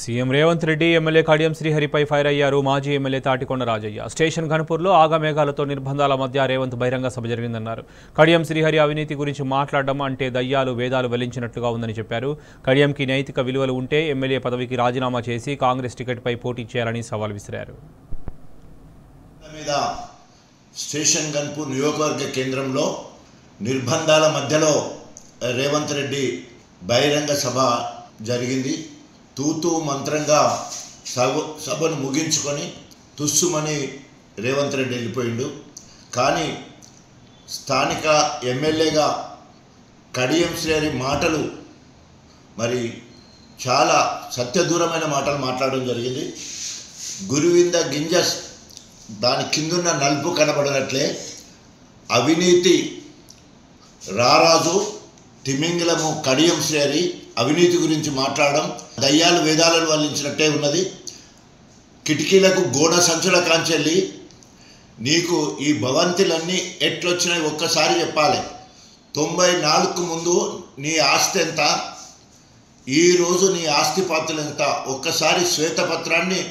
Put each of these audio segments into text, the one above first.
CM Revanth Reddy MLA Kadiyam శ్రీహరిపై fire అయ్యారు. మాజీ ఎమ్మెల్యే తాటికొండ రాజయ్య స్టేషన్ ఘనపూర్లో ఆగమేఘాలతో నిర్బంధాల మధ్య రేవంత్ బహిరంగ సభ జరిగిందన్నారు. కడియం శ్రీహరి అవినీతి గురించి మాట్లాడడం అంటే దయ్యాలు వేదాలు వెలించినట్లుగా ఉందని చెప్పారు. కడియంకి నైతిక విలువలు ఉంటే ఎమ్మెల్యే పదవికి రాజీనామా చేసి కాంగ్రెస్ టికెట్పై పోటీ చేయాలని సవాల్ విసిరారు. స్టేషన్ ఘనపూర్ నియోజకవర్గ కేంద్రంలో నిర్బంధాల మధ్యలో రేవంత్ రెడ్డి బహిరంగ సభ జరిగింది. తూతూ మంత్రంగా సభను ముగించుకొని తుస్సుమని రేవంత్ రెడ్డి వెళ్ళిపోయిండు. కానీ స్థానిక ఎమ్మెల్యేగా కడియం శ్రీహరి మాటలు మరి చాలా సత్యదూరమైన మాటలు మాట్లాడడం జరిగింది. గురువింద గింజ దాని కిందున్న నలుపు కనబడినట్లే అవినీతి రారాజు తిమింగిలము కడియం శ్రీహరి అవినీతి గురించి మాట్లాడడం దయ్యాలు వేదాలను వల్లించినట్టే ఉన్నది. కిటికీలకు గోడ సంచుల కాంచెల్లి నీకు ఈ భవంతులన్నీ ఎట్లొచ్చినాయి ఒక్కసారి చెప్పాలి. 94కు ముందు నీ ఆస్తి ఎంత, ఈరోజు నీ ఆస్తి పాత్రలు ఎంత, ఒక్కసారి శ్వేతపత్రాన్ని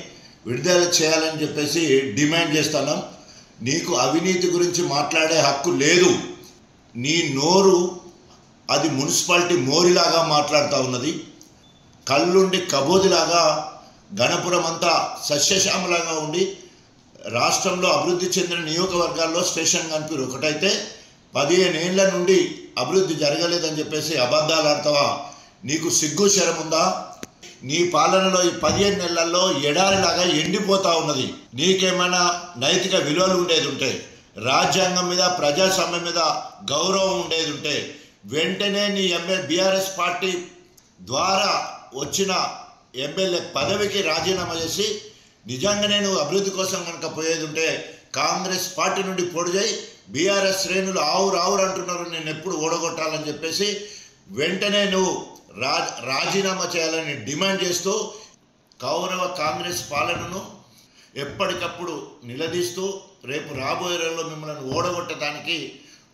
విడుదల చేయాలని చెప్పేసి డిమాండ్ చేస్తున్నాం. నీకు అవినీతి గురించి మాట్లాడే హక్కు లేదు. నీ నోరు అది మున్సిపాలిటీ మోరిలాగా మాట్లాడుతూ ఉన్నది. కళ్ళుండి కబోదిలాగా గణపురం అంతా సస్యశ్యామలంగా ఉండి రాష్ట్రంలో అభివృద్ధి చెందిన నియోజకవర్గాల్లో స్టేషన్ ఘనపూర్ ఒకటైతే 15 ఏళ్ల నుండి అభివృద్ధి జరగలేదని చెప్పేసి అబద్ధాలు ఆడతావా? నీకు సిగ్గు శరం ఉందా? నీ పాలనలో ఈ 15 నెలల్లో ఎడారిలాగా ఎండిపోతూ ఉన్నది. నీకేమైనా నైతిక విలువలు ఉండేది ఉంటే, రాజ్యాంగం మీద ప్రజాస్వామ్యం మీద గౌరవం ఉండేది ఉంటే వెంటనే నీ బీఆర్ఎస్ పార్టీ ద్వారా వచ్చిన ఎమ్మెల్యే పదవికి రాజీనామా చేసి నిజంగానే నువ్వు అభివృద్ధి కోసం కనుక పోయేది ఉంటే కాంగ్రెస్ పార్టీ నుండి పొడి చేయి. బీఆర్ఎస్ శ్రేణులు ఆవురు అంటున్నారు, నేను ఎప్పుడు ఓడగొట్టాలని చెప్పేసి వెంటనే నువ్వు రాజీనామా చేయాలని డిమాండ్ చేస్తూ కౌరవ కాంగ్రెస్ పాలనను ఎప్పటికప్పుడు నిలదీస్తూ రేపు రాబోయే రోజుల్లో మిమ్మల్ని ఓడగొట్టడానికి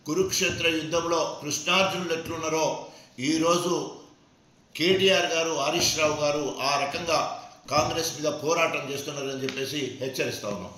కురుక్షేత్ర యుద్ధంలో కృష్ణార్జునులు ఎట్లున్నారో ఈరోజు కేటీఆర్ గారు, హరీష్ రావు గారు ఆ రకంగా కాంగ్రెస్ మీద పోరాటం చేస్తున్నారని చెప్పేసి హెచ్చరిస్తా ఉన్నాం.